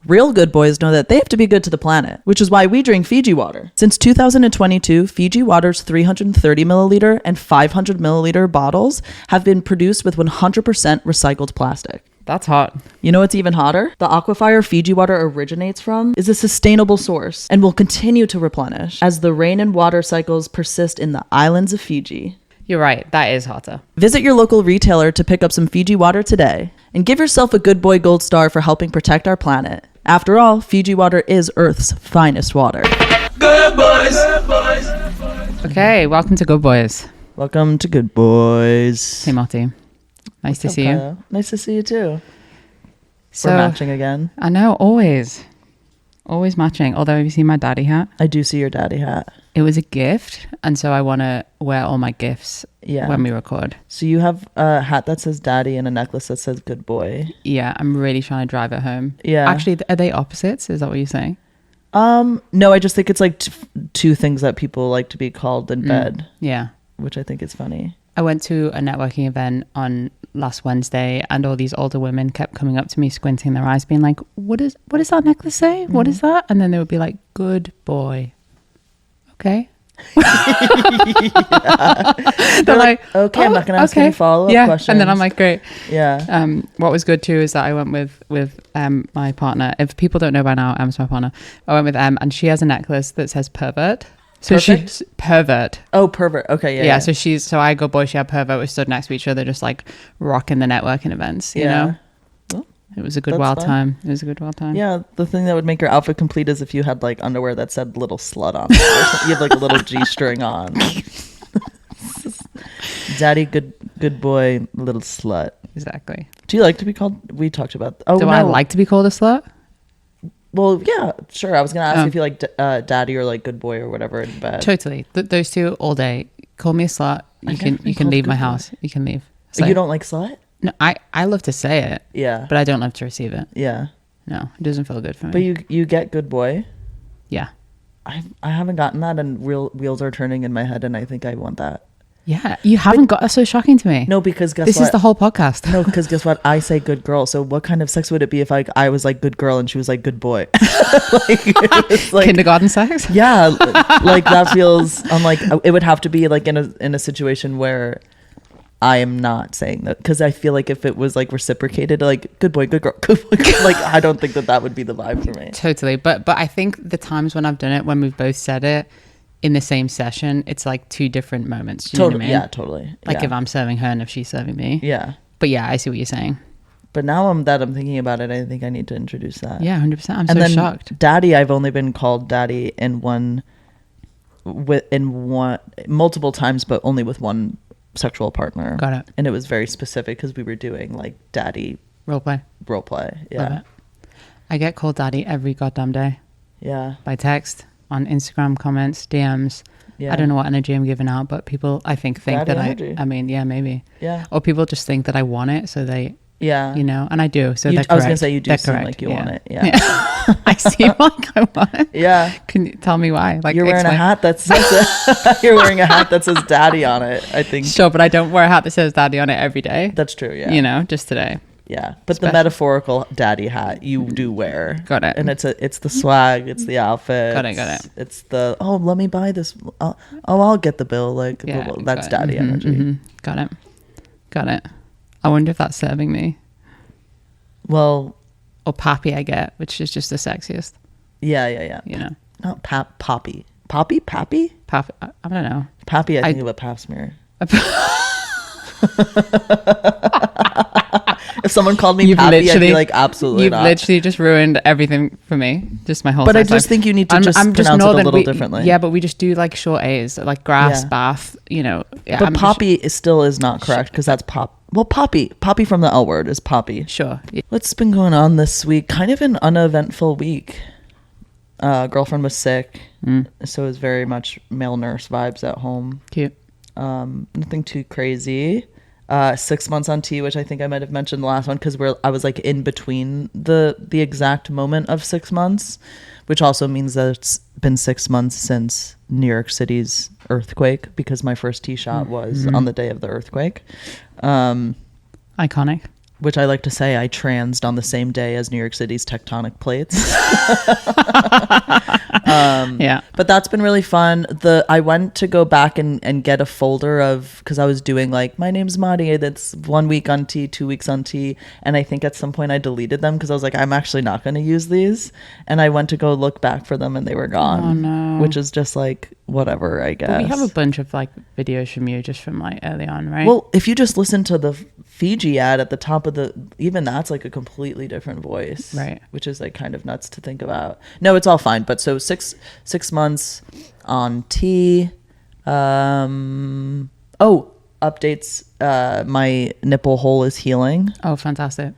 Real good boys know that they have to be good to the planet, which is why we drink Fiji water. Since 2022, Fiji water's 330 milliliter and 500 milliliter bottles have been produced with 100% recycled plastic. That's hot. You know what's even hotter? The aquifer Fiji water originates from is a sustainable source and will continue to replenish as the rain and water cycles persist in the islands of Fiji. You're right. That is hotter. Visit your local retailer to pick up some Fiji water today and give yourself a Good Boy Gold Star for helping protect our planet. After all, Fiji water is Earth's finest water. Good boys. Good boys. Okay, welcome to Good Boys. Welcome to Good Boys. Hey, Motti. Nice to see you. Kylo? Nice to see you too. So, we're matching again. I know, always. Always matching. Although, have you seen my daddy hat? I do see your daddy hat. It was a gift, and so I want to wear all my gifts when we record. So you have a hat that says daddy and a necklace that says good boy. Yeah, I'm really trying to drive it home. Yeah. Actually, are they opposites? Is that what you're saying? No, I just think it's like two things that people like to be called in bed. Yeah. Which I think is funny. I went to a networking event on last Wednesday, and all these older women kept coming up to me, squinting their eyes, being like, what does that necklace say? Mm-hmm. What is that? And then they would be like, good boy. Okay. They're like, okay, I'm not gonna ask any follow-up questions. And then I'm like, great. Yeah. What was good too is that I went with my partner. If people don't know by now, Em's my partner. I went with Em, and she has a necklace that says pervert. So she's pervert. Oh, pervert. Okay, yeah. So I go boy, she had pervert. We stood next to each other, just like rocking the networking events. You know. Well, it was a good wild time. It was a good wild time. Yeah, the thing that would make your outfit complete is if you had like underwear that said little slut on it. You have like a little G-string on. Daddy, good boy, little slut. Exactly. Do you like to be called? We talked about. I like to be called a slut? Well, yeah, sure. I was gonna ask if you like daddy or like good boy or whatever in bed. Totally. Those two all day. Call me a slut. You can leave my house. You can leave. So, you don't like slut? No, I love to say it. Yeah. But I don't love to receive it. Yeah. No, it doesn't feel good for me. But you get good boy. Yeah. I haven't gotten that, and real wheels are turning in my head, and I think I want that. Yeah, you haven't got. That's so shocking to me. No, because this is the whole podcast. No, because guess what? I say good girl. So what kind of sex would it be if I was like good girl and she was like good boy? like kindergarten sex. Yeah, like that feels. I'm like it would have to be like in a situation where I am not saying that, because I feel like if it was like reciprocated, like good boy, good girl, good boy, like I don't think that would be the vibe for me. Totally, but I think the times when I've done it, when we've both said it in the same session, it's like two different moments. Do you know what I mean? Yeah, totally. Like if I'm serving her and if she's serving me. Yeah. But yeah, I see what you're saying. But now I'm thinking about it, I think I need to introduce that. Yeah, 100%. I'm so shocked. Daddy, I've only been called daddy multiple times, but only with one sexual partner. Got it. And it was very specific because we were doing like daddy role play. Yeah. I get called daddy every goddamn day. Yeah. By text, on Instagram comments, DMs. Yeah. I don't know what energy I'm giving out, but people I think daddy that energy. I mean, yeah, maybe. Yeah. Or people just think that I want it, so they you know, and I do. So I was gonna say you do seem like you want it. Yeah. I seem like I want it. Yeah. Can you tell me why? Like you're wearing a hat that says you're wearing a hat that says daddy on it, I think. Sure, but I don't wear a hat that says daddy on it every day. That's true, yeah. You know, just today. Yeah, but the metaphorical daddy hat you do wear. Got it. And it's the swag, it's the outfit. Got it. It's the let me buy this. I'll get the bill. Like that's daddy energy. Mm-hmm. Got it. I wonder if that's serving me. Well, or pappy I get, which is just the sexiest. Yeah. You know, not poppy. Pappy. I don't know. Pappy. I think of a pap smear. If someone called me Pappy, I'd be like, absolutely not. You've literally just ruined everything for me. Just my whole. But I just think you need to pronounce it a little differently. Yeah, but we just do like short A's, like grass, bath. You know. Yeah, but poppy still is not correct because that's pop. Well, poppy from the L word is poppy. Sure. Yeah. What's been going on this week? Kind of an uneventful week. Girlfriend was sick, so it was very much male nurse vibes at home. Cute. Nothing too crazy. 6 months on T, which I think I might have mentioned the last one because I was like in between the exact moment of 6 months, which also means that it's been 6 months since New York City's earthquake, because my first T shot was on the day of the earthquake. Iconic. which I like to say I transed on the same day as New York City's tectonic plates. Yeah. But that's been really fun. I went to go back and get a folder of, because I was doing like, my name's Motti, that's 1 week on tea, 2 weeks on tea. And I think at some point I deleted them because I was like, I'm actually not going to use these. And I went to go look back for them and they were gone. Oh, no. Which is just like, whatever, I guess. But we have a bunch of like videos from you just from like early on, right? Well, if you just listen to the Fiji ad at the top of even that's like a completely different voice, right? Which is like kind of nuts to think about. No, it's all fine. But so six months on tea. Updates. My nipple hole is healing. Oh, fantastic!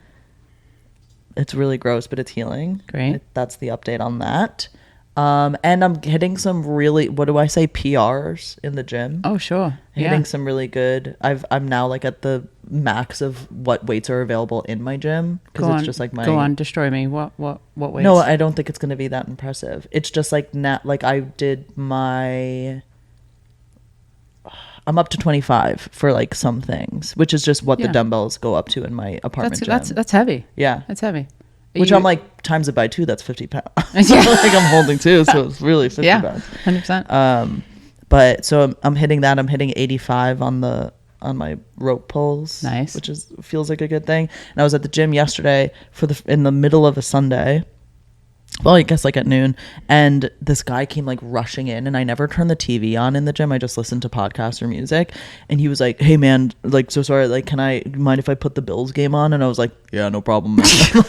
It's really gross, but it's healing. Great. That's the update on that. And I'm hitting some really, what do I say, PRs in the gym. Oh, sure. Hitting some really good. I'm now like at the max of what weights are available in my gym, because it's just like my. Go on, destroy me. What weights? No, I don't think it's going to be that impressive. It's just like like I did my. I'm up to 25 for like some things, which is just what the dumbbells go up to in my apartment gym. That's heavy. Yeah, that's heavy. Which I'm like, times it by 2, that's 50 pounds. Like I'm holding 2, so it's really 50 pounds. 100%. But so I'm hitting that. I'm hitting 85 on my rope pulls. Nice. Which feels like a good thing. And I was at the gym yesterday in the middle of a Sunday. Well, I guess like at noon, and this guy came like rushing in, and I never turn the TV on in the gym. I just listen to podcasts or music. And he was like, "Hey man, like, so sorry, like, mind if I put the Bills game on?" And I was like, "Yeah, no problem, man." I'm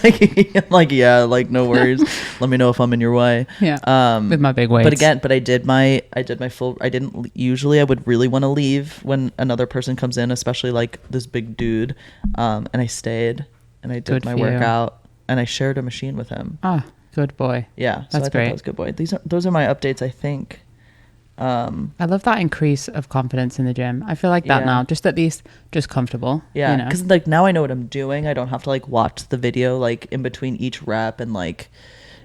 like, "Yeah, like, no worries. Let me know if I'm in your way." Yeah. With my big weights. But I did my full. I didn't usually. I would really want to leave when another person comes in, especially like this big dude. And I stayed and I did my workout, and I shared a machine with him. Ah. Good boy. Yeah, so that's great. That was good boy. Those are my updates, I think. I love that increase of confidence in the gym. I feel like that now, just at least just comfortable. Yeah, because like now I know what I'm doing. I don't have to like watch the video like in between each rep and like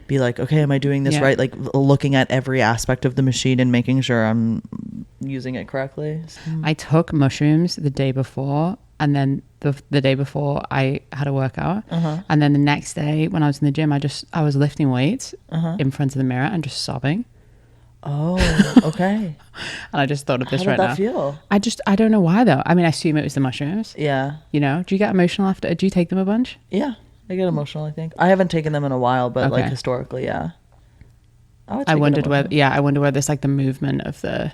be like, okay, am I doing this right? Like looking at every aspect of the machine and making sure I'm using it correctly. I took mushrooms the day before, and then the day before I had a workout, and then the next day when I was in the gym, I was lifting weights in front of the mirror and just sobbing. Oh, okay. And I just thought of this How right did now. that feel? I don't know why though. I mean, I assume it was the mushrooms. Yeah. You know, do you get emotional after? Do you take them a bunch? Yeah, I get emotional. I think I haven't taken them in a while, but like historically, yeah. I wondered whether there's like the movement of the.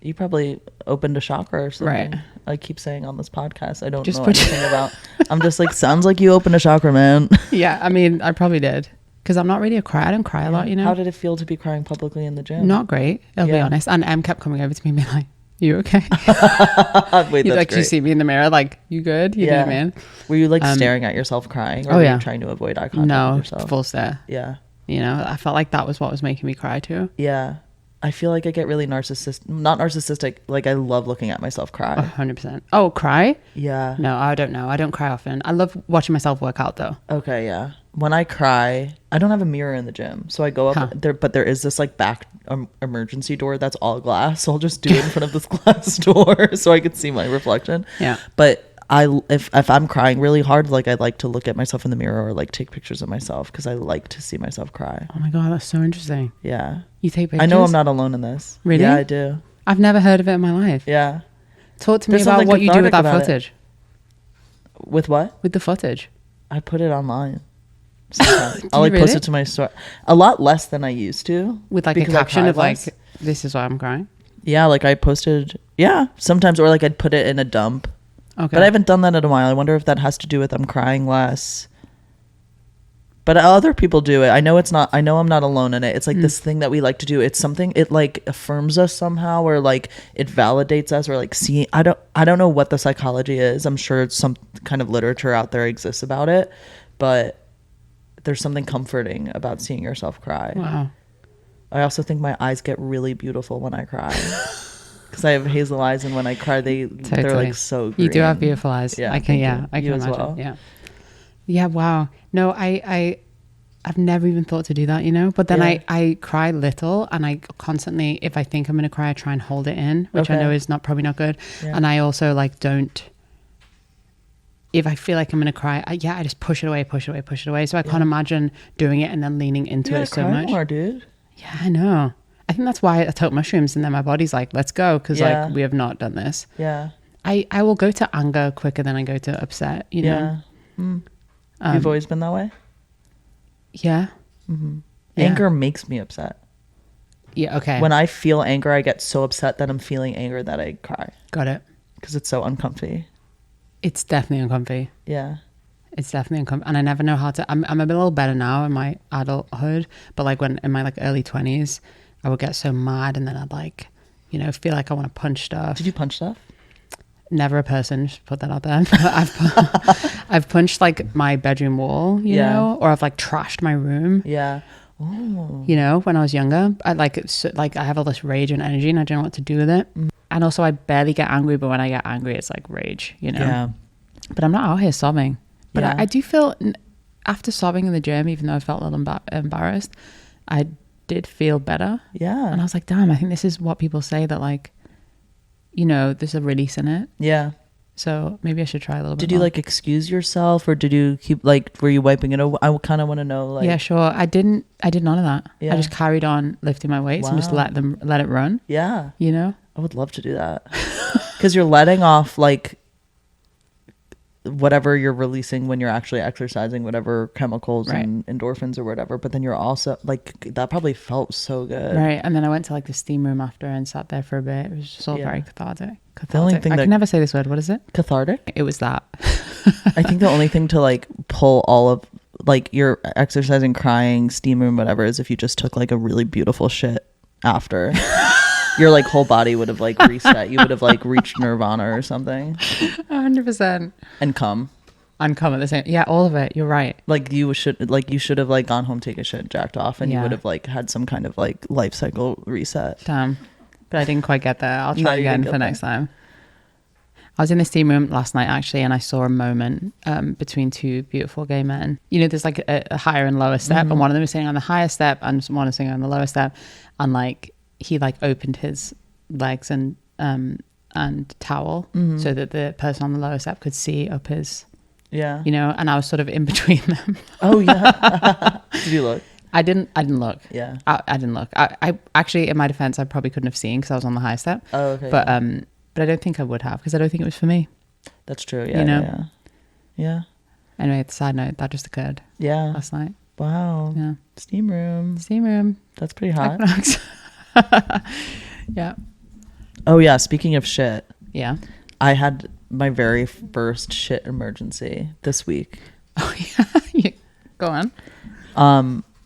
You probably opened a chakra or something. Right. I keep saying on this podcast, I don't Just know anything about. I'm just like, sounds like you opened a chakra, man. Yeah, I mean, I probably did. Because I'm not really a crier. I don't cry a lot, you know. How did it feel to be crying publicly in the gym? Not great, I'll be honest. And Em kept coming over to me and being like, you okay? Wait, that's like, great. you see me in the mirror, like, you good? You know what I mean? Were you like staring at yourself crying? Or were you trying to avoid eye contact with yourself? Full stare. Yeah. You know, I felt like that was what was making me cry too. Yeah. I feel like I get really not narcissistic. Like I love looking at myself cry. 100%. Oh, cry? Yeah. No, I don't know. I don't cry often. I love watching myself work out though. Okay, yeah. When I cry, I don't have a mirror in the gym. So I go up there, but there is this like back emergency door that's all glass. So I'll just do it in front of this glass door so I can see my reflection. Yeah. But if I'm crying really hard, like I like to look at myself in the mirror or like take pictures of myself because I like to see myself cry. Oh my God, that's so interesting. Yeah. You take pictures? I know I'm not alone in this. Really? Yeah, I do. I've never heard of it in my life. Yeah. Talk to me about what you do with that footage. With what? With the footage. I put it online. I'll like post it to my story. A lot less than I used to. With like a caption of like, this is why I'm crying. Yeah, like I posted, sometimes, or like I'd put it in a dump. Okay. But I haven't done that in a while. I wonder if that has to do with I'm crying less. But other people do it. I know I'm not alone in it. It's like this thing that we like to do. It's something, it like affirms us somehow, or like it validates us, or like seeing, I don't know what the psychology is. I'm sure some kind of literature out there exists about it, but there's something comforting about seeing yourself cry. Wow. I also think my eyes get really beautiful when I cry. Because I have hazel eyes, and when I cry, they're like so green. You do have beautiful eyes. Yeah, I can you imagine. well? Yeah. Wow. No, I've never even thought to do that, you know. But then I cry little, and I constantly, if I think I'm gonna cry, I try and hold it in, which I know is probably not good. Yeah. And I also like don't. if I feel like I'm gonna cry, I just push it away. So I can't imagine doing it and then leaning into it so much. More, dude. Yeah, I know. I think that's why I took mushrooms, and then my body's like, let's go, because Yeah. like we have not done this. Yeah. I will go to anger quicker than I go to upset, you know? You've always been that way? Yeah. Yeah. Anger makes me upset. Yeah, okay. When I feel anger, I get so upset that I'm feeling anger that I cry Got it. because it's so uncomfy. It's definitely uncomfy. Yeah. It's definitely uncomfy. And I never know how to, I'm a little better now in my adulthood, but like when in my like early 20s, I would get so mad and then I'd like, you know, feel like I want to punch stuff. Did you punch stuff? Never a person, just put that out there. I've punched like my bedroom wall, you know, or I've like trashed my room. Yeah. Oh. You know, when I was younger, I like I have all this rage and energy and I don't know what to do with it. And also I barely get angry, but when I get angry, it's like rage, you know? Yeah. But I'm not out here sobbing. But Yeah. I do feel, after sobbing in the gym, even though I felt a little embarrassed, I did feel better. Yeah. And I was like, damn, I think this is what people say, that like, you know, there's a release in it. Yeah. So maybe I should try a little bit Did you more. like excuse yourself, or did you keep like, were you wiping it over? I kind of want to know, like. Yeah, sure. I did none of that. Yeah. I just carried on lifting my weights and just Wow. let it run, Yeah. you know? I would love to do that. Because you're letting off like whatever you're releasing when you're actually exercising, whatever chemicals Right. and endorphins or whatever. But then you're also like, that probably felt so good. Right. And then I went to like the steam room after and sat there for a bit. It was just all Yeah. very cathartic. The only thing I that- can never say this word. What is it? Cathartic. It was that. I think the only thing to like pull all of like your exercising, crying, steam room, whatever, is if you just took like a really beautiful shit after. Your like whole body would have like reset. You would have like reached nirvana or something 100%. and come. Uncommon the same. Yeah, all of it. You're right. Like you should have like gone home, take a shit, jacked off, and you Yeah. would have like had some kind of like life cycle reset. Damn. But I didn't quite get there. I'll No, try you again didn't for get next time. I was in the steam room last night actually, and I saw a moment between two beautiful gay men. You know, there's like a higher and lower step, and one of them was sitting on the higher step, and one was sitting on the lower step, and like he like opened his legs and towel so that the person on the lower step could see up his, Yeah. you know, and I was sort of in between them. Oh yeah. Did you look? I didn't look. Yeah. I didn't look. I actually, in my defense, I probably couldn't have seen because I was on the higher step. Oh, okay. But I don't think I would have, because I don't think it was for me. That's true. Yeah. you know? Yeah. Yeah. Anyway, side note, that just occurred Yeah. last night. Wow. Yeah. Steam room. Steam room. That's pretty hot. Equinox. Yeah. Oh yeah. Speaking of shit, Yeah. I had my very first shit emergency this week. Oh yeah. Go on.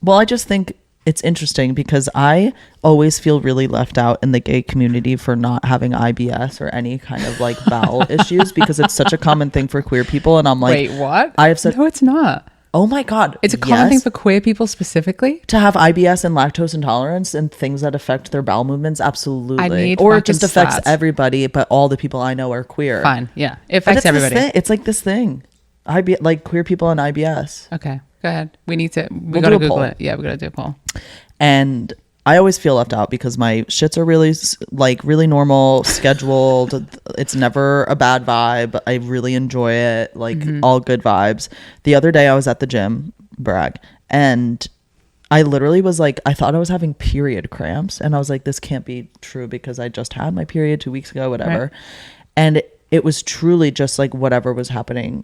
Well, I just think it's interesting because I always feel really left out in the gay community for not having IBS or any kind of like bowel issues, because it's such a common thing for queer people. And I'm like, Wait, what? I have said, No, it's not. oh my God. It's a common thing for queer people specifically. to have IBS and lactose intolerance and things that affect their bowel movements. Absolutely. I need or it just fucking affects stats. everybody, but all the people I know are queer. Fine. Yeah. It But affects it's this everybody. thing. It's like this thing. Like queer people and IBS. Okay. Go ahead. We need to, we We'll got do to a Google poll. it. Yeah, we got to do a poll. And I always feel left out because my shits are really like really normal, scheduled. It's never a bad vibe. I really enjoy it. Like all good vibes. The other day I was at the gym, brag, and I literally was like, I thought I was having period cramps, and I was like, this can't be true because I just had my period 2 weeks ago, whatever. Right. And it was truly just like whatever was happening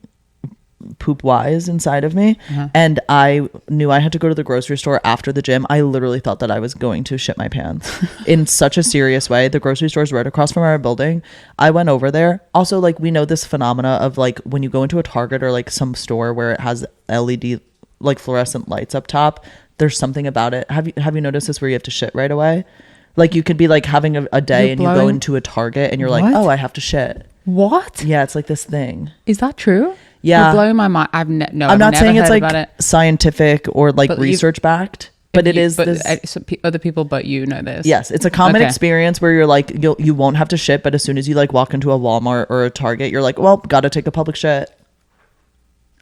poop wise inside of me. And I knew I had to go to the grocery store after the gym. I literally thought that I was going to shit my pants in such a serious way. The grocery store is right across from our building. I went over there. Also, like, we know this phenomena of like when you go into a Target or like some store where it has LED like fluorescent lights up top, there's something about it. Have you noticed this where you have to shit right away? Like you could be like having a day You're and you go blowing- into a Target and you're like, What? oh, I have to shit. What? Yeah, it's like this thing. Is that true? Yeah. You're blowing my mind. I'm I'm never not saying it's heard like about it. scientific or like But you- research backed, but it is But this. other people but you know this. Yes, it's a common Okay. experience where you're like you won't have to shit, but as soon as you like walk into a Walmart or a Target, you're like, well, gotta take a public shit.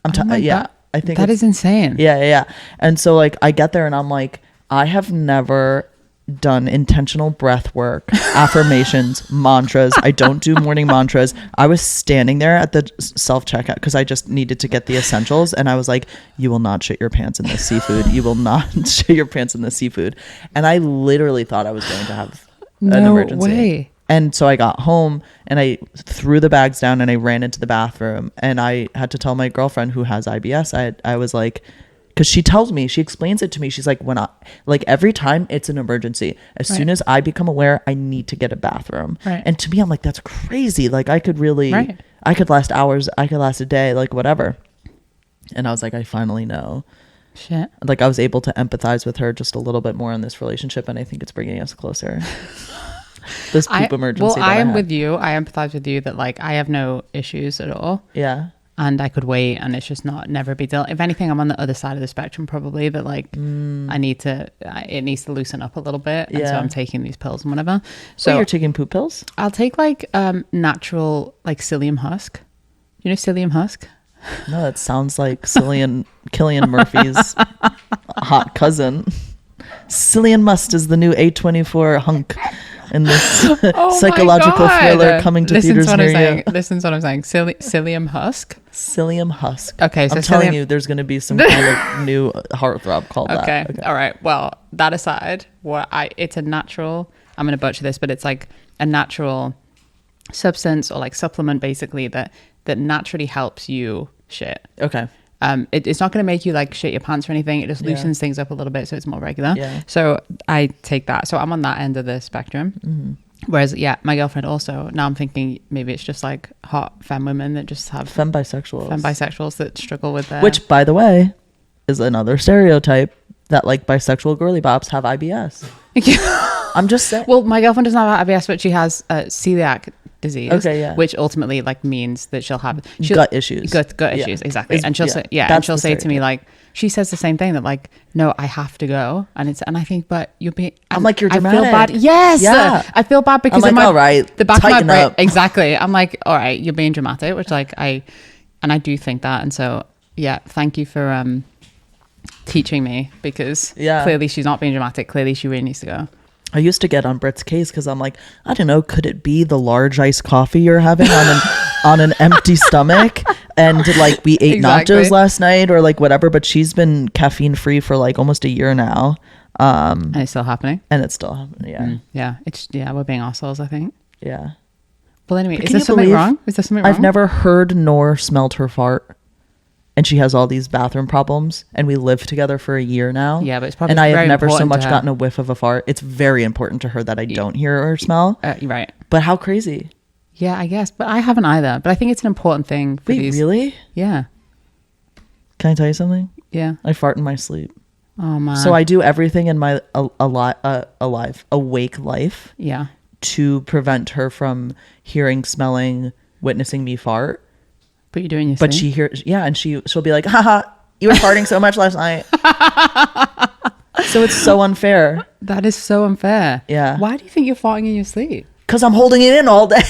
Oh my yeah, God. I think that is insane. yeah. And so like I get there and I'm like, I have never done intentional breath work, affirmations, mantras. I don't do morning mantras. I was standing there at the self-checkout because I just needed to get the essentials, and I was like, you will not shit your pants in this seafood. You will not shit your pants in this seafood. And I literally thought I was going to have an emergency. Way. And so I got home and I threw the bags down and I ran into the bathroom, and I had to tell my girlfriend who has IBS. I was like, because she tells me, she explains it to me. She's like, like every time it's an emergency, as soon as I become aware, I need to get a bathroom. Right. And to me, I'm like, that's crazy. Like I could really, I could last hours. I could last a day, like whatever. And I was like, I finally know. Shit. Like I was able to empathize with her just a little bit more in this relationship. And I think it's bringing us closer. This poop emergency. Well, I am with you. I empathize with you that like I have no issues at all. Yeah. And I could wait, and it's just never be dealt. If anything, I'm on the other side of the spectrum probably, that like it needs to loosen up a little bit. And so I'm taking these pills and whatever. So you're taking poop pills? I'll take like natural like psyllium husk. You know psyllium husk? No, it sounds like Cillian Murphy's hot cousin. Cillian Must is the new A24 hunk in this psychological thriller coming to theaters near you. Listen to what I'm saying. Psyllium husk. Psyllium husk. Okay, so I'm telling you, there's going to be some kind of new heartthrob called that. Okay, all right. Well, that aside, it's a natural. I'm going to butcher this, but it's like a natural substance or like supplement, basically that naturally helps you shit. Okay. It's not going to make you like shit your pants or anything. It just loosens things up a little bit, so it's more regular. Yeah. So I take that. So I'm on that end of the spectrum. Mm-hmm. Whereas, my girlfriend also, now I'm thinking maybe it's just like hot femme women that just have femme bisexuals that struggle with their... Which, by the way, is another stereotype that like bisexual girly bops have IBS. I'm just saying. Well, my girlfriend doesn't have IBS, but she has celiac disease. Okay, yeah. Which ultimately like means that she'll have gut issues. Gut issues, exactly. And she'll say, and she'll say to me like, she says the same thing that like, no, I have to go, and I think, but you'll be. I'm like, you're dramatic. I feel bad. Yes, yeah. I feel bad because I'm like, all right, the back of my brain, up. exactly. I'm like, all right, you're being dramatic, which like I do think that, and so thank you for teaching me, because clearly she's not being dramatic. Clearly she really needs to go. I used to get on Britt's case because I'm like, I don't know, could it be the large iced coffee you're having on an empty stomach? And like we ate nachos last night or like whatever, but she's been caffeine free for like almost a year now. And it's still happening. And it's still happening. Yeah. Yeah. We're being assholes, I think. Yeah. Well, anyway, is there something wrong? I've never heard nor smelled her fart. And she has all these bathroom problems, and we live together for a year now. Yeah, but it's probably and I have never so much gotten a whiff of a fart. It's very important to her that I don't hear or smell. Right. But how crazy? Yeah, I guess. But I haven't either. But I think it's an important thing for these. Really? Yeah. Can I tell you something? Yeah. I fart in my sleep. Oh man. So I do everything in my awake life. Yeah. To prevent her from hearing, smelling, witnessing me fart. But you're doing your But thing. she hears, and she'll be like, haha, you were farting so much last night. So it's so unfair. That is so unfair. Yeah. Why do you think you're farting in your sleep? Because I'm holding it in all day.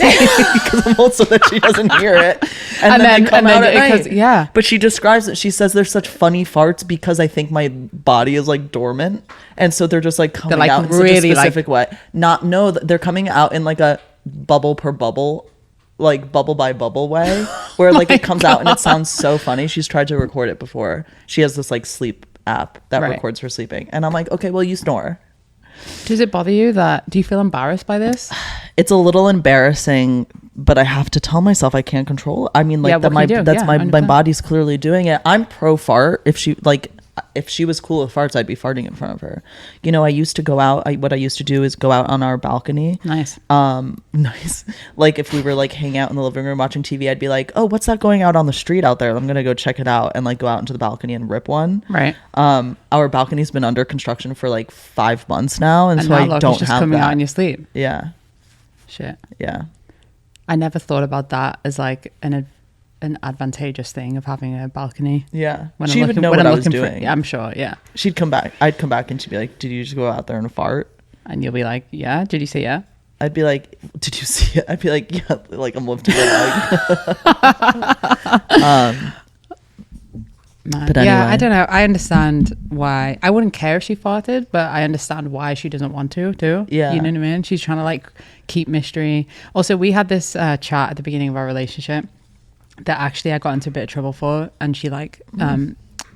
Because I'm also that she doesn't hear it. And then they come out at night. Yeah. But she describes it. She says there's such funny farts because I think my body is like dormant. And so they're just like coming like out in really such a specific way. They're coming out in like a bubble per bubble, like bubble by bubble way, where like it comes out and it sounds so funny. She's tried to record it before. She has this like sleep app that records her sleeping. And I'm like, okay, well, you snore. Does it bother you do you feel embarrassed by this? It's a little embarrassing, but I have to tell myself I can't control it. I mean, like my body's clearly doing it. I'm pro fart. If she was cool with farts, I'd be farting in front of her. You know, I used to go out. What I used to do is go out on our balcony. Nice. Nice. Like if we were like hanging out in the living room watching TV, I'd be like, oh, what's that going out on the street out there? I'm going to go check it out and like go out into the balcony and rip one. Right. Our balcony's been under construction for like 5 months now. And so I don't just have coming that. out in your sleep. Yeah. Shit. Yeah. I never thought about that as like an advantageous thing of having a balcony. Yeah. She would know what I was doing. Yeah, I'm sure. Yeah. She'd come back. I'd come back and she'd be like, did you just go out there and fart? And you'll be like, yeah. Did you say yeah? I'd be like, did you see it? I'd be like, yeah, like I'm lifting my leg. Man. But Yeah, anyway. I don't know. I understand why. I wouldn't care if she farted, but I understand why she doesn't want to too. Yeah. You know what I mean? She's trying to like keep mystery. Also, we had this chat at the beginning of our relationship that actually I got into a bit of trouble for, and she like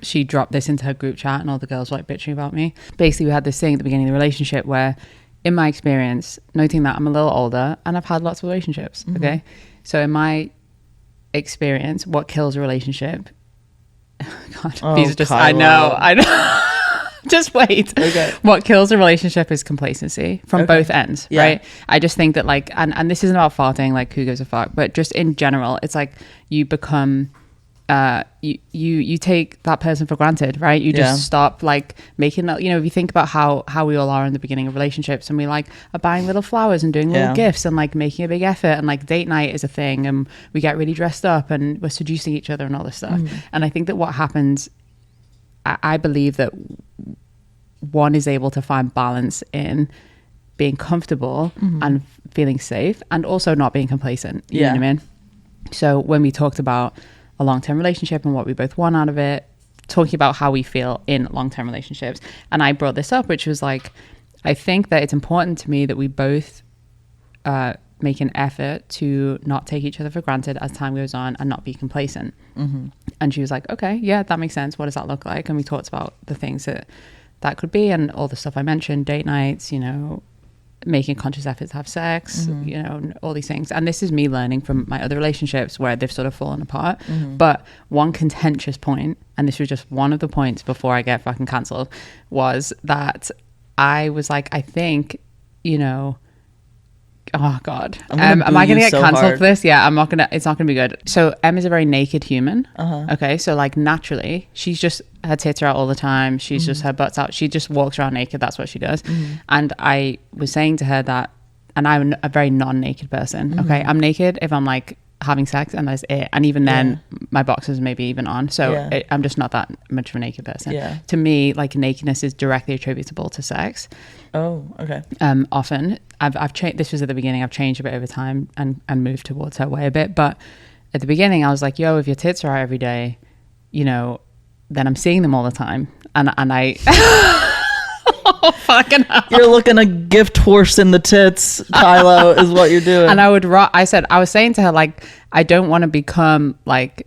she dropped this into her group chat, and all the girls were like bitching about me. Basically, we had this thing at the beginning of the relationship where, in my experience, noting that I'm a little older and I've had lots of relationships. Okay, so in my experience, what kills a relationship? God, Oh, these are just Kylo. I know. Just wait. Okay. What kills a relationship is complacency from both ends, Yeah. right? I just think that like, and this isn't about farting, like who gives a fuck, but just in general, it's like you become, you take that person for granted, right? You just stop like making, you know, if you think about how we all are in the beginning of relationships, and we like are buying little flowers and doing little gifts and like making a big effort, and like date night is a thing, and we get really dressed up and we're seducing each other and all this stuff. And I think that what happens, I believe that one is able to find balance in being comfortable and feeling safe, and also not being complacent. You know what I mean? So when we talked about a long-term relationship and what we both want out of it, talking about how we feel in long-term relationships, and I brought this up, which was like, I think that it's important to me that we both make an effort to not take each other for granted as time goes on, and not be complacent. And she was like, okay, yeah, that makes sense. What does that look like? And we talked about the things that could be, and all the stuff I mentioned, date nights, you know, making conscious efforts to have sex, you know, all these things. And this is me learning from my other relationships where they've sort of fallen apart. But one contentious point, and this was just one of the points before I get fucking cancelled, was that I was like, I think, you know, oh God, am I going to get so cancelled hard. for this? Yeah, it's not going to be good. So Em is a very naked human. Okay. So like naturally, she's just, her tits are out all the time. She's just, her butt's out. She just walks around naked. That's what she does. And I was saying to her that, and I'm a very non-naked person. Okay. I'm naked if I'm like having sex, and that's it. And even then my boxers maybe even on. So I'm just not that much of a naked person. To me, like nakedness is directly attributable to sex. Oh, okay. Often I've changed. This was at the beginning. I've changed a bit over time and moved towards her way a bit. But at the beginning, I was like, "Yo, if your tits are out every day, you know, then I'm seeing them all the time." And I, oh, fucking hell. You're looking a gift horse in the tits, Kylo, is what you're doing. And I was saying to her, like, I don't want to become like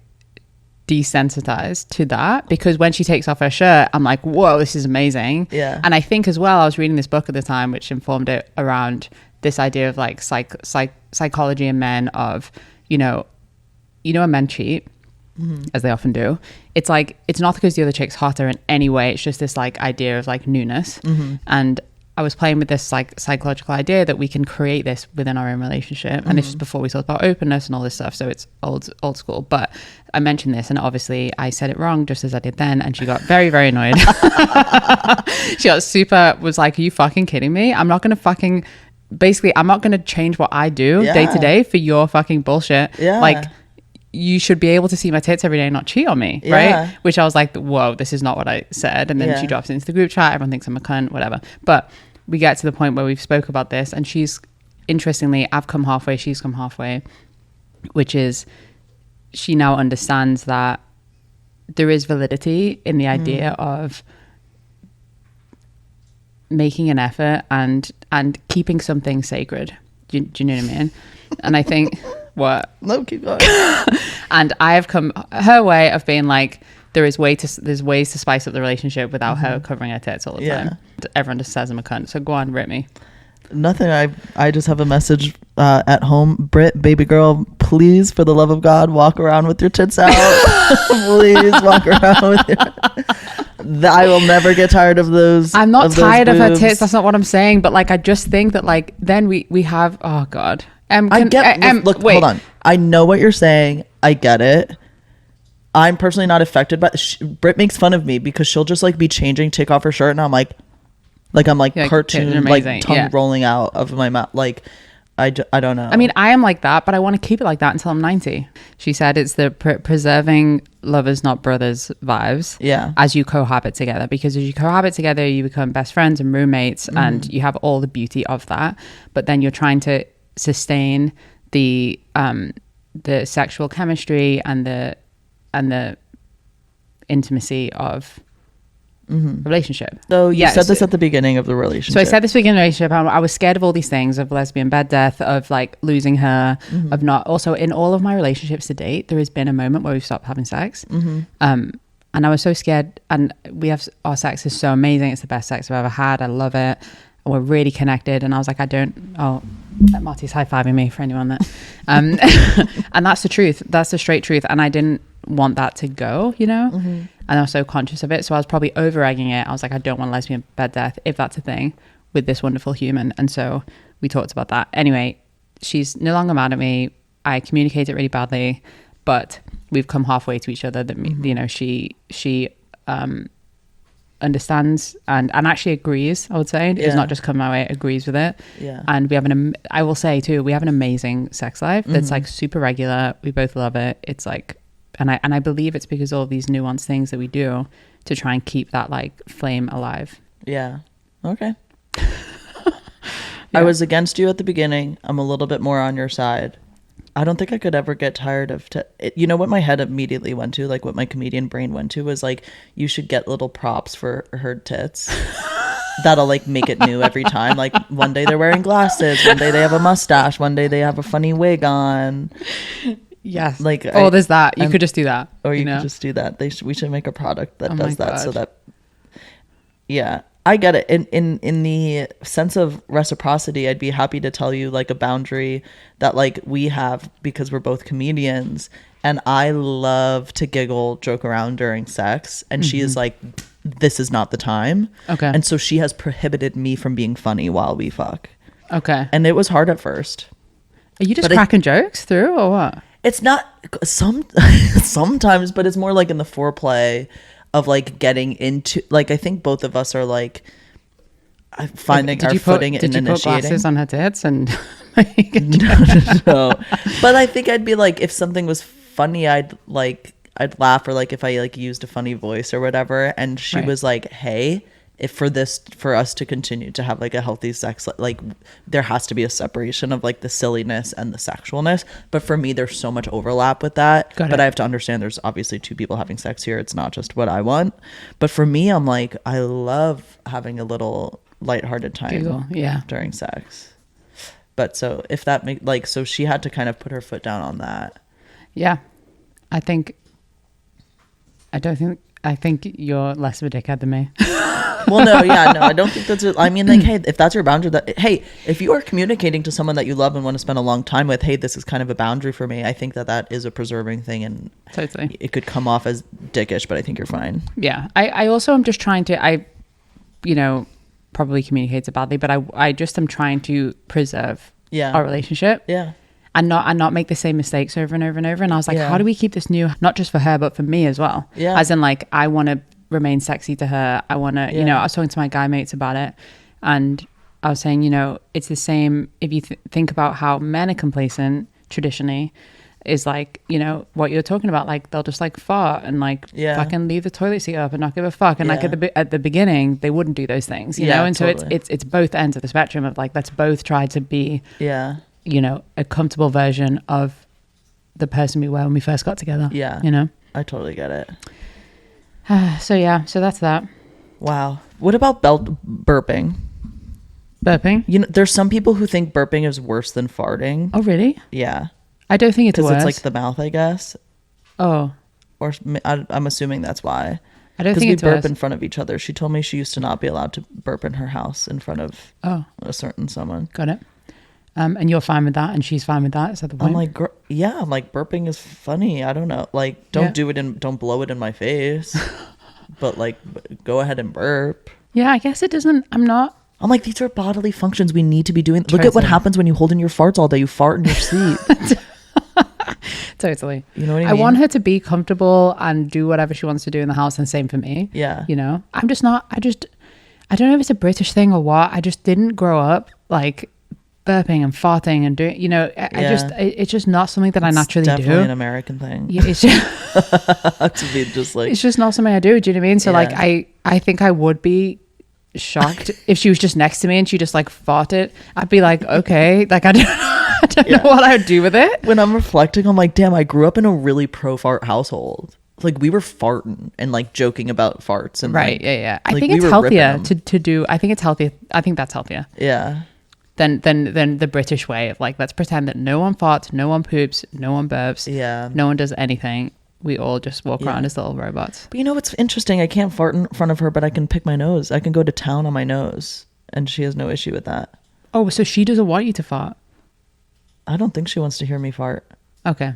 desensitized to that, because when she takes off her shirt, I'm like, whoa, this is amazing. Yeah. And I think as well, I was reading this book at the time which informed it around this idea of like psychology in men of, you know when men cheat, as they often do, it's like, it's not because the other chick's hotter in any way, it's just this like idea of like newness. And I was playing with this like psychological idea that we can create this within our own relationship. And this is before we talked about openness and all this stuff. So it's old school. But I mentioned this, and obviously I said it wrong, just as I did then. And she got very, very annoyed. She got was like, are you fucking kidding me? I'm not going to change what I do day to day for your fucking bullshit. Like, you should be able to see my tits every day and not cheat on me, right? Which I was like, whoa, this is not what I said. And then she drops it into the group chat. Everyone thinks I'm a cunt, whatever. But we get to the point where we've spoke about this, and she's, interestingly, I've come halfway, she's come halfway, which is she now understands that there is validity in the idea of making an effort and keeping something sacred. Do you know what I mean? And I think what? No, keep going. And I have come her way of being like, there's ways to spice up the relationship without her covering her tits all the time. Everyone just says I'm a cunt. So go on, rip me. Nothing. I just have a message at home. Brit, baby girl, please, for the love of God, walk around with your tits out. Please walk around with your... I will never get tired of those. I'm not tired of her tits. That's not what I'm saying. But like, I just think that like, then we have, oh God. Look, hold on. I know what you're saying. I get it. I'm personally not affected by Brit makes fun of me because she'll just like be changing, take off her shirt, and I'm like cartoon, like tongue rolling out of my mouth. Like I don't know. I mean, I am like that, but I want to keep it like that until I'm 90. She said it's the preserving lovers, not brothers vibes. Yeah. As you cohabit together, because as you cohabit together, you become best friends and roommates, and you have all the beauty of that. But then you're trying to sustain the sexual chemistry and the intimacy of relationship. So you Yeah, said this so- at the beginning of the relationship. So I said this beginning of the relationship, I was scared of all these things, of lesbian bed death, of like losing her, of not. Also, in all of my relationships to date, there has been a moment where we've stopped having sex. And I was so scared. And our sex is so amazing. It's the best sex I've ever had. I love it. We're really connected. And I was like, Marty's high-fiving me for anyone that. And that's the truth. That's the straight truth. And I didn't want that to go, you know? And I was so conscious of it. So I was probably over-egging it. I was like, I don't want lesbian bed death, if that's a thing, with this wonderful human. And so we talked about that. Anyway, she's no longer mad at me. I communicate it really badly, but we've come halfway to each other. That you know, she understands and actually agrees. I would say it's not just come my way, agrees with it. Yeah. And we have I will say too, we have an amazing sex life that's like super regular. We both love it. It's like, and I believe it's because all these nuanced things that we do to try and keep that like flame alive. Yeah. Okay. I was against you at the beginning. I'm a little bit more on your side. I don't think I could ever get tired of you know what my head immediately went to, like what my comedian brain went to, was like, you should get little props for her tits that'll like make it new every time. Like one day they're wearing glasses, one day they have a mustache, one day they have a funny wig on. Yes. Like there's that. You could just do that. Or you know? could just do that. We should make a product that Oh does my that. So God. that, yeah, I get it. In the sense of reciprocity, I'd be happy to tell you like a boundary that like we have, because we're both comedians, and I love to giggle, joke around during sex, and she is like, this is not the time. Okay. And so she has prohibited me from being funny while we fuck. Okay. And it was hard at first. Are you just But cracking jokes through or what? It's not sometimes, but it's more like in the foreplay of like getting into, like, I think both of us are like finding our footing in initiating. Did you put glasses on her tits and No. But I think I'd be like, if something was funny, I'd laugh, or like if I like used a funny voice or whatever, and she was like, hey, if for us to continue to have like a healthy sex, like there has to be a separation of like the silliness and the sexualness. But for me, there's so much overlap with that. But I have to understand there's obviously two people having sex here. It's not just what I want. But for me, I'm like, I love having a little lighthearted time during sex. But so if that make like, so she had to kind of put her foot down on that. Yeah. I think you're less of a dickhead than me. Well, no, I don't think that's it. I mean, like, hey, if that's your boundary, if you are communicating to someone that you love and want to spend a long time with, hey, this is kind of a boundary for me, I think that is a preserving thing, and totally it could come off as dickish, but I think you're fine. Yeah. I also am just trying to, probably communicates it badly, but I just am trying to preserve our relationship. Yeah. And not make the same mistakes over and over and over. And I was like, how do we keep this new, not just for her, but for me as well? Yeah. As in, like, I want to remain sexy to her. I want to, I was talking to my guy mates about it, and I was saying, it's the same if you think about how men are complacent traditionally, is like, what you're talking about, like they'll just like fart and like fucking leave the toilet seat up and not give a fuck, and like at the beginning they wouldn't do those things, and totally. So it's both ends of the spectrum of like, let's both try to be a comfortable version of the person we were when we first got together. I totally get it. So that's that. Wow. What about burping? There's some people who think burping is worse than farting. Oh really? Yeah, I don't think it's worse. Because it's like the mouth, I guess. Oh. Or I'm assuming that's why. I don't think it's we burp worse. in front of each other. She told me she used to not be allowed to burp in her house in front of a certain someone. Got it. And you're fine with that, and she's fine with that. Is that the point? I'm like, burping is funny. I don't know. Like, don't don't blow it in my face, but like, go ahead and burp. Yeah, I guess it doesn't. I'm like, these are bodily functions we need to be doing. Look at what happens when you hold in your farts all day. You fart in your sleep. Totally. You know what I mean? I want her to be comfortable and do whatever she wants to do in the house, and same for me. Yeah. I'm just not. I don't know if it's a British thing or what. I just didn't grow up like burping and farting and doing, it's just not something that I naturally do. Definitely an American thing. Yeah, it's just to be just like, it's just not something I do. Do you know what I mean? So like, I think I would be shocked if she was just next to me and she just like farted. I'd be like, okay, like I don't know what I would do with it. When I'm reflecting, I'm like, damn, I grew up in a really pro fart household. like we were farting and like joking about farts and Right. like, Yeah. I like, think we it's were healthier ripping to do. I think it's healthier. I think that's healthier yeah. than the British way of like, let's pretend that no one farts, no one poops, no one burps, Yeah. no one does anything. We all just walk Yeah. around as little robots. But you know what's interesting? I can't fart in front of her, but I can pick my nose. I can go to town on my nose, and she has no issue with that. Oh, so she doesn't want you to fart? I don't think she wants to hear me fart. Okay.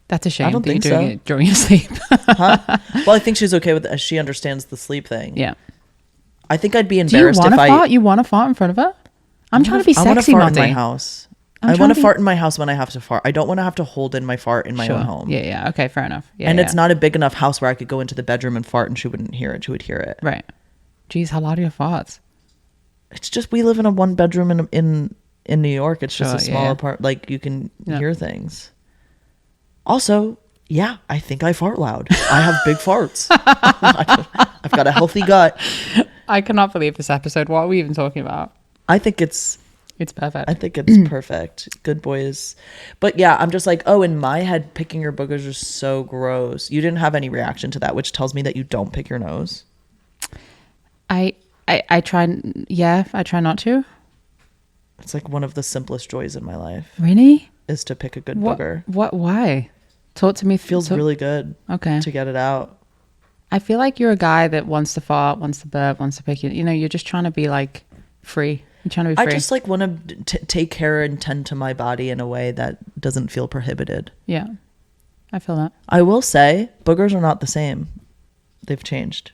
That's a shame. I don't that think you're doing so. it during your sleep. Huh? Well, I think she's okay with it. She understands the sleep thing. Yeah. I think I'd be Do you embarrassed want if to I. fart? You want to fart in front of her? I'm trying to be I want to sexy, fart in my Motti. house. I'm I trying want to to be- fart in my house when I have to fart. I don't want to have to hold in my fart in my Sure. own home. Yeah. Okay. Fair enough. Yeah. And yeah. it's not a big enough house where I could go into the bedroom and fart and she wouldn't hear it. She would hear it. Right. Jeez, how loud are your farts? It's just we live in a one bedroom in New York. It's just Sure, a small yeah. apartment. Like you can Yeah. hear things. Also, yeah, I think I fart loud. I have big farts. I've got a healthy gut. I cannot believe this episode. What are we even talking about? I think it's Perfect. I think it's perfect. Good boys. But yeah, I'm just like, oh, in my head, picking your boogers is so gross. You didn't have any reaction to that, which tells me that you don't pick your nose. I try. Yeah, I try not to. It's like one of the simplest joys in my life Really? is to pick a good What? booger. What? Why? Talk to me. Feels really good Okay. to get it out. I feel like you're a guy that wants to fart, wants to burp, wants to pick it. You know, you're just trying to be like free. You're trying to be free. I just like want to take care and tend to my body in a way that doesn't feel prohibited. Yeah, I feel that. I will say boogers are not the same. They've changed.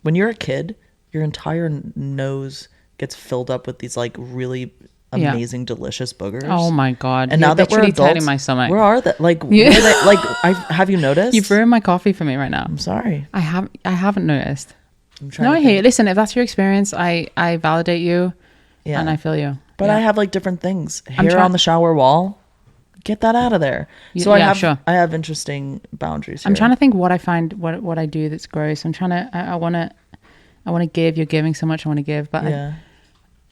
When you're a kid, your entire nose gets filled up with these like really Yeah. amazing, delicious boogers. Oh my god! And You're now that we're literally adults, turning my stomach. where are they? Like, Yeah. where are they? Like, have you noticed? You've ruined my coffee for me right now. I'm sorry. I haven't noticed. I'm trying No, to I hear you. think. Listen, if that's your experience, I validate you, Yeah. and I feel you. But Yeah. I have like different things. I'm Hair try- on the shower wall. Get that out of there. So Yeah, sure. I have interesting boundaries. I'm here. trying to think what I find, what I do that's gross. I'm trying to. I want to give. You're giving so much. I want to give, but Yeah.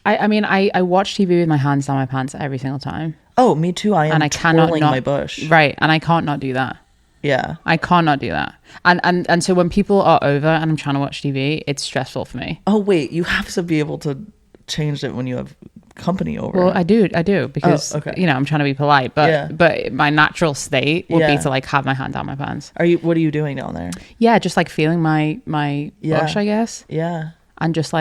I mean, I watch TV with my hands down my pants every single time, Oh, me too. I am and I cannot twirling not my bush. Right, and I can't not do that. Yeah. I can't not do that. And so when people are over and I'm trying to watch TV, it's stressful for me. Oh wait, you have to be able to change it when you have company over. Well, I do because okay. you know I'm trying to be polite, but Yeah. but my natural state would Yeah. be to like have my hand down my pants. What are you doing down there? Yeah, just like feeling my Yeah. bush, I guess, Yeah. and just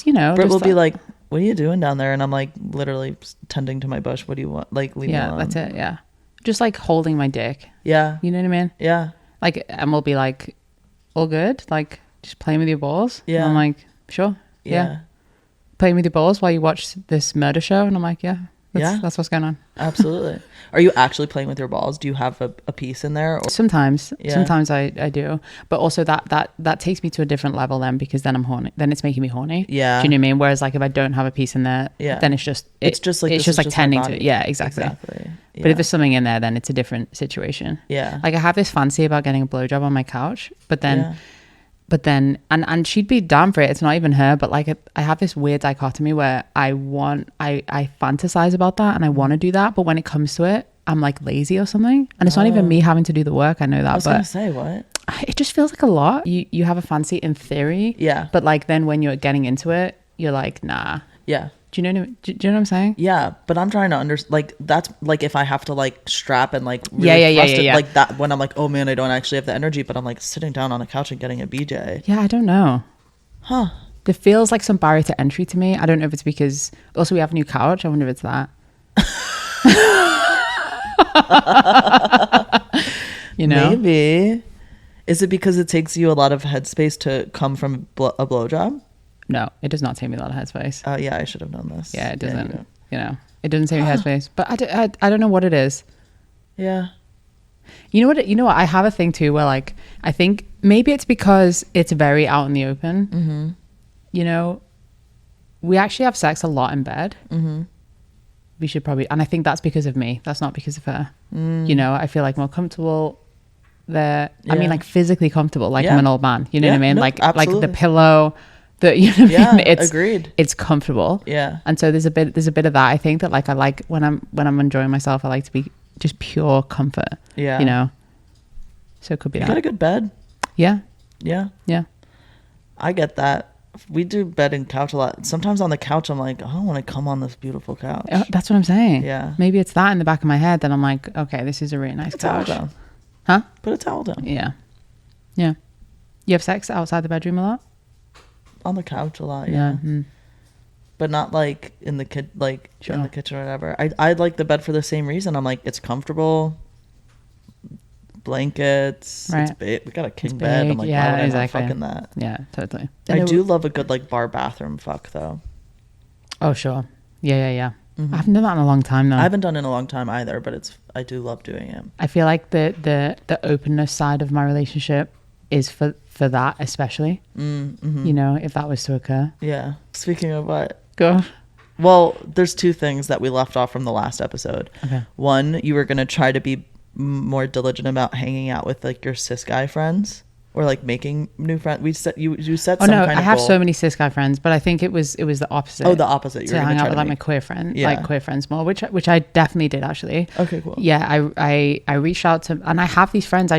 you know, Britt just will be like, "What are you doing down there?" And I'm like, literally tending to my bush. What do you want? Like, leave me yeah, alone. that's it. Yeah, just like holding my dick. Yeah. You know what I mean? Yeah. Like, and we'll be like, all good, like just playing with your balls. Yeah. And I'm like, sure, yeah. Playing with your balls while you watch this murder show, and I'm like, yeah, that's what's going on. Absolutely. Are you actually playing with your balls? Do you have a piece in there? Or? Sometimes Yeah. I do, but also that takes me to a different level then, because then I'm horny, then it's making me horny. Yeah. Do you know what I mean? Whereas like if I don't have a piece in there, Yeah. then it's just It's just like, it's this just is like my tending to body. it. Yeah, exactly. Exactly. But if there's something in there, then it's a different situation. Yeah. Like I have this fancy about getting a blowjob on my couch, but then Yeah. and she'd be down for it. It's not even her, but like I have this weird dichotomy where I fantasize about that and I want to do that, but when it comes to it, I'm like lazy or something, and it's not even me having to do the work. I know that, I was gonna but say what? it just feels like a lot. You have a fancy in theory, Yeah. but like then when you're getting into it, you're like, nah. Yeah. Do you know what I'm saying? Yeah, but I'm trying to understand. Like that's like if I have to like strap and like really Yeah, thrust it, yeah. like that when I'm like, oh man, I don't actually have the energy, but I'm like sitting down on a couch and getting a BJ. Yeah, I don't know. Huh? There feels like some barrier to entry to me. I don't know if it's because also we have a new couch. I wonder if it's that. You know? Maybe. Is it because it takes you a lot of headspace to come from a blowjob? No, it does not take me a lot of headspace. Yeah, I should have known this. Yeah, it you doesn't. do. You know, it doesn't take me headspace. But I don't know what it is. Yeah. You know what? I have a thing too where like I think maybe it's because it's very out in the open. Mm-hmm. You know, we actually have sex a lot in bed. Mm-hmm. We should probably, and I think that's because of me. That's not because of her. Mm. You know, I feel like more comfortable there. I Yeah. mean, like physically comfortable, like Yeah. I'm an old man. You know Yeah, what I mean? no, like absolutely. the pillow. You know what Yeah, I mean? It's agreed. It's comfortable. Yeah. And so there's a bit of that. I think that like I like when I'm enjoying myself, I like to be just pure comfort. Yeah. You know. So it could be You that. got a good bed. Yeah. Yeah. Yeah. I get that. We do bed and couch a lot. Sometimes on the couch, I'm like, I don't want to come on this beautiful couch. That's what I'm saying. Yeah. Maybe it's that in the back of my head that I'm like, okay, this is a really nice Put a towel couch. down. Huh? Put a towel down. Yeah. Yeah. You have sex outside the bedroom a lot? On the couch a lot, yeah. Mm. But not like in the Sure. in the kitchen or whatever. I like the bed for the same reason. I'm like, it's comfortable. Blankets. Right. It's big. We got a king It's bed. big. I'm like, Yeah, why would I exactly. not fucking that? Yeah, totally. I do love a good like bar bathroom fuck though. Oh, sure. Yeah. Mhm. I haven't done that in a long time though. I haven't done it in a long time either, but I do love doing it. I feel like the openness side of my relationship is for that especially. Mm-hmm. You know, if that was to occur. Yeah. Speaking of what? Go. Well, there's two things that we left off from the last episode. Okay. One, you were going to try to be more diligent about hanging out with like your cis guy friends or like making new friends. We set you set Oh some no, kind I of have goal. so many cis guy friends, but I think it was the opposite. Oh, the opposite. To hang out with like my queer friend, like queer friends more, which I definitely did actually. Okay, cool. Yeah, I reached out to, and I have these friends.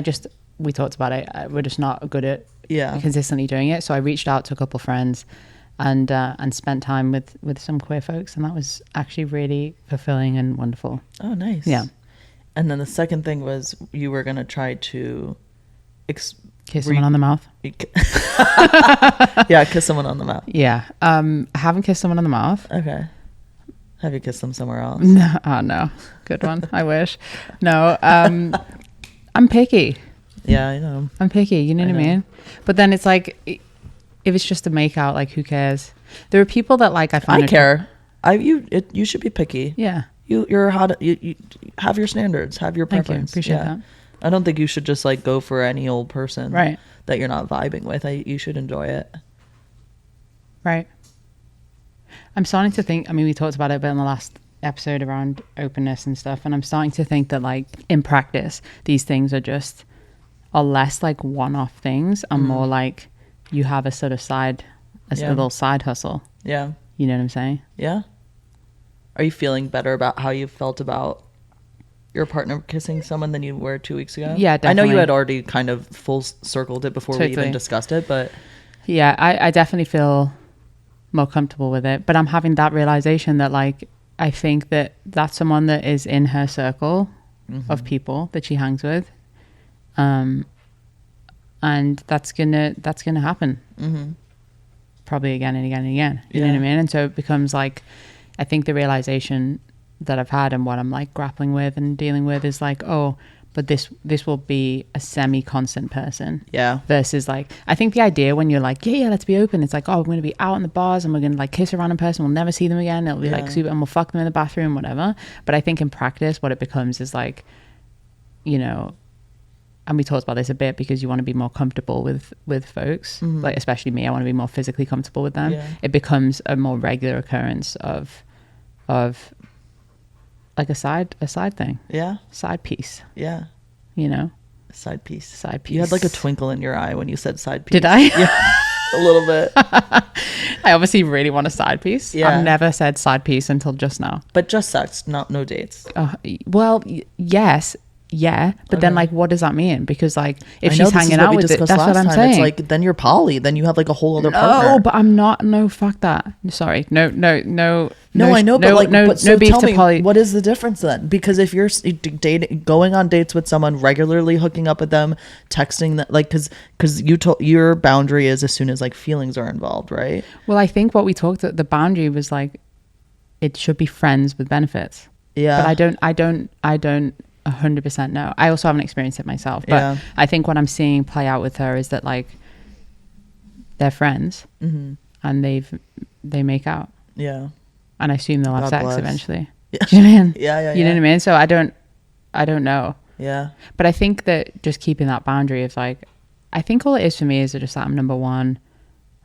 We talked about it. We're just not good at consistently doing it. So I reached out to a couple friends, and spent time with some queer folks, and that was actually really fulfilling and wonderful. Oh, nice. Yeah. And then the second thing was you were going to try to Kiss someone on the mouth. Yeah, kiss someone on the mouth. Yeah. I haven't kissed someone on the mouth. Okay. Have you kissed them somewhere else? No. Oh no. Good one. I wish. No. I'm picky. Yeah, I know. I'm picky. You know what I mean? But then it's like, if it's just a make out, like who cares? There are people that like I find. I care. You should be picky. Yeah. You're hot. You have your standards. Have your Thank you. preference. Appreciate that. I don't think you should just like go for any old person Right. that you're not vibing with. You should enjoy it. Right. I'm starting to think, I mean, we talked about it a bit in the last episode around openness and stuff, and I'm starting to think that like in practice, these things are less like one-off things and more like you have a sort of a little side hustle. Yeah. You know what I'm saying? Yeah. Are you feeling better about how you felt about your partner kissing someone than you were 2 weeks ago? Yeah, I know you definitely. had already kind of full circled it before we even Totally. discussed it, but Yeah, I definitely feel more comfortable with it, but I'm having that realization that like I think that that's someone that is in her circle of people that she hangs with, and that's gonna happen probably again and again and again. You know what I mean? And so it becomes like, I think the realization that I've had and what I'm like grappling with and dealing with is like, oh, but this will be a semi-constant person. yeah. Versus like, I think the idea when you're like, yeah, let's be open. It's like, oh, we're going to be out in the bars and we're going to like kiss a random person. We'll never see them again. It'll be like super, and we'll fuck them in the bathroom, whatever. But I think in practice, what it becomes is like, you know, and we talked about this a bit because you want to be more comfortable with folks, like especially me. I want to be more physically comfortable with them. Yeah. It becomes a more regular occurrence of like a side thing, Yeah. side piece, Yeah. you know, Side piece. side piece. You had like a twinkle in your eye when you said side piece. Did I? Yeah. A little bit. I obviously really want a side piece. Yeah. I've never said side piece until just now. But just sex, no dates. Well, yes. Yeah, but then like, what does that mean? Because like, if I know she's this is hanging what out we with it, discussed that's what last I'm time. saying. It's like, then you're poly. Then you have like a whole other No, partner. but I'm not. No, fuck that. Sorry. No. No, I know, but like, but so no beef tell to me, poly. what is the difference then? Because if you're dating, going on dates with someone, regularly hooking up with them, texting that, like, because your boundary is as soon as like feelings are involved, right? Well, I think what we talked the boundary was like, it should be friends with benefits. Yeah. But I don't 100% know. I also haven't experienced it myself, but Yeah. I think what I'm seeing play out with her is that like, they're friends and they make out. Yeah. And I assume they'll have God sex bless. eventually. Yeah. Do you know what I mean? Yeah. You know what I mean? So I don't know. Yeah. But I think that just keeping that boundary of like, I think all it is for me is just that I'm number one.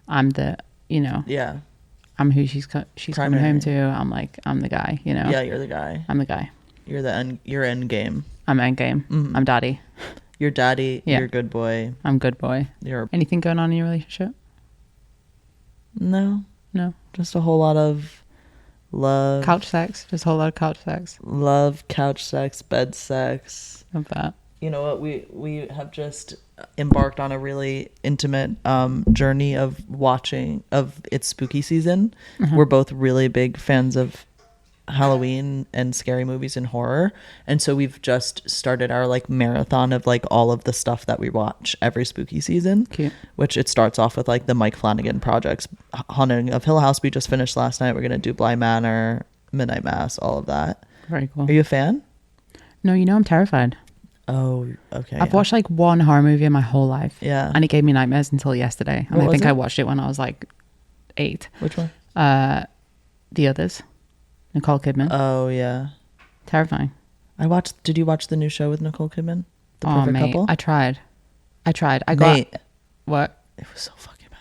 I'm the, you know, Yeah. I'm who she's coming Primary. home to. I'm like, I'm the guy, you know? Yeah, you're the guy. I'm the guy. You're end game. I'm end game. I'm daddy. You're daddy. Yeah. You're good boy. I'm good boy. You're Anything going on in your relationship? no, Just a whole lot of love, couch sex. Just a whole lot of couch sex. love, couch sex, bed sex, Love that. you know what, we have just embarked on a really intimate journey of watching of It's Spooky Season. We're both really big fans of Halloween and scary movies and horror, and so we've just started our like marathon of like all of the stuff that we watch every spooky season. Cute. Which it starts off with like the Mike Flanagan projects. Haunting of Hill House we just finished last night. We're gonna do Bly Manor, Midnight Mass, all of that. Very cool. Are you a fan? No, you know I'm terrified. Oh, okay. I've watched like one horror movie in my whole life. Yeah. And it gave me nightmares until yesterday. And What I think was it? I watched it when I was like 8. Which one? The Others. Nicole Kidman. Oh yeah. Terrifying. Did you watch the new show with Nicole Kidman? The Oh, Perfect mate. Couple? I tried. I got... Mate, What? it was so fucking bad.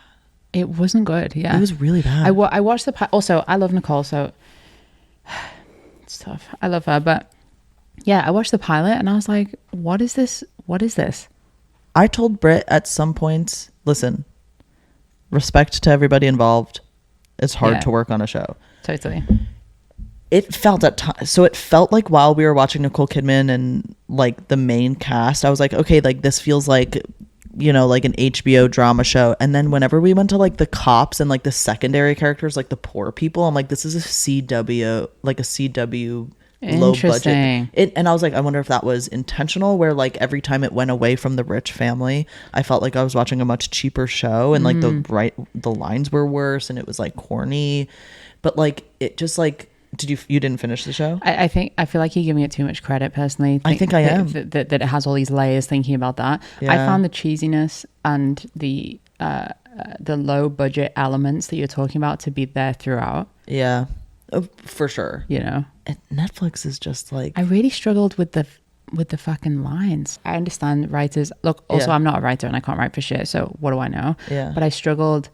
It wasn't good. Yeah. It was really bad. I watched also, I love Nicole, so it's tough. I love her, but yeah, I watched the pilot and I was like, what is this? What is this? I told Britt at some points, listen, respect to everybody involved. It's hard Yeah. to work on a show. Totally. It felt at times, so it felt like while we were watching Nicole Kidman and like the main cast, I was like, okay, like this feels like, you know, like an HBO drama show. And then whenever we went to like the cops and like the secondary characters, like the poor people, I'm like, this is a CW, like a CW low budget. Interesting. And I was like, I wonder if that was intentional, where like every time it went away from the rich family, I felt like I was watching a much cheaper show, and like the lines were worse and it was like corny, but like it just like, you didn't finish the show? I feel like you're giving it too much credit personally. I think I am. That it has all these layers thinking about that. I Yeah. found the cheesiness and the low budget elements that you're talking about to be there throughout, Yeah, for sure. you know. And Netflix is just like, I really struggled with the fucking lines. I understand writers. Look, also Yeah. I'm not a writer and I can't write for shit, so what do I know? Yeah. But I struggled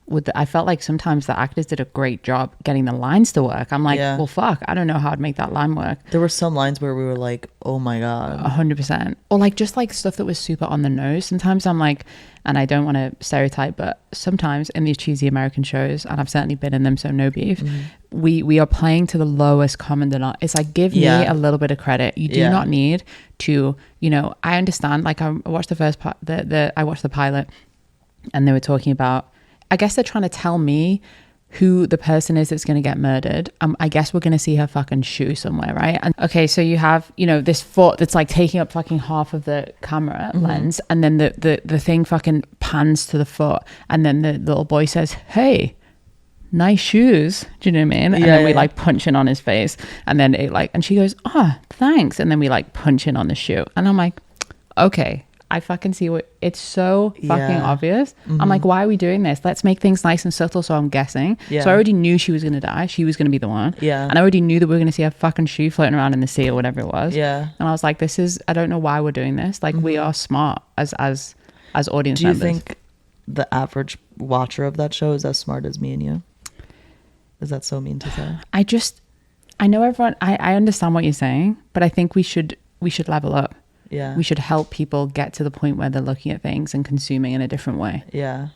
with I felt like sometimes the actors did a great job getting the lines to work. I'm like, Yeah. well, fuck, I don't know how I'd make that line work. there were some lines where we were like, oh my God. 100%. Or like just like stuff that was super on the nose. Sometimes I'm like, and I don't want to stereotype, but sometimes in these cheesy American shows, and I've certainly been in them, so no beef, we are playing to the lowest common denominator. It's like, give me Yeah. a little bit of credit. You do Yeah. not need to, you know, I understand, like I watched the first part, I watched the pilot, and they were talking about, I guess they're trying to tell me who the person is that's going to get murdered. I guess we're going to see her fucking shoe somewhere, right? And okay, so you have, you know, this foot that's like taking up fucking half of the camera lens, and then the thing fucking pans to the foot, and then the little boy says, hey, nice shoes. Do you know what I mean? And Yeah, then we yeah. like punch in on his face, and then it like, and she goes, thanks. And then we like punch in on the shoe, and I'm like, okay, I fucking see what it's so fucking Yeah. obvious. I'm like, why are we doing this? Let's make things nice and subtle. So I'm guessing. Yeah. So I already knew she was going to die. She was going to be the one. Yeah. And I already knew that we were going to see a fucking shoe floating around in the sea or whatever it was. Yeah. And I was like, I don't know why we're doing this. Like we are smart as audience Do you members. think the average watcher of that show is as smart as me and you? Is that so mean to say? I know everyone, I understand what you're saying, but I think we should level up. Yeah. We should help people get to the point where they're looking at things and consuming in a different way. Yeah.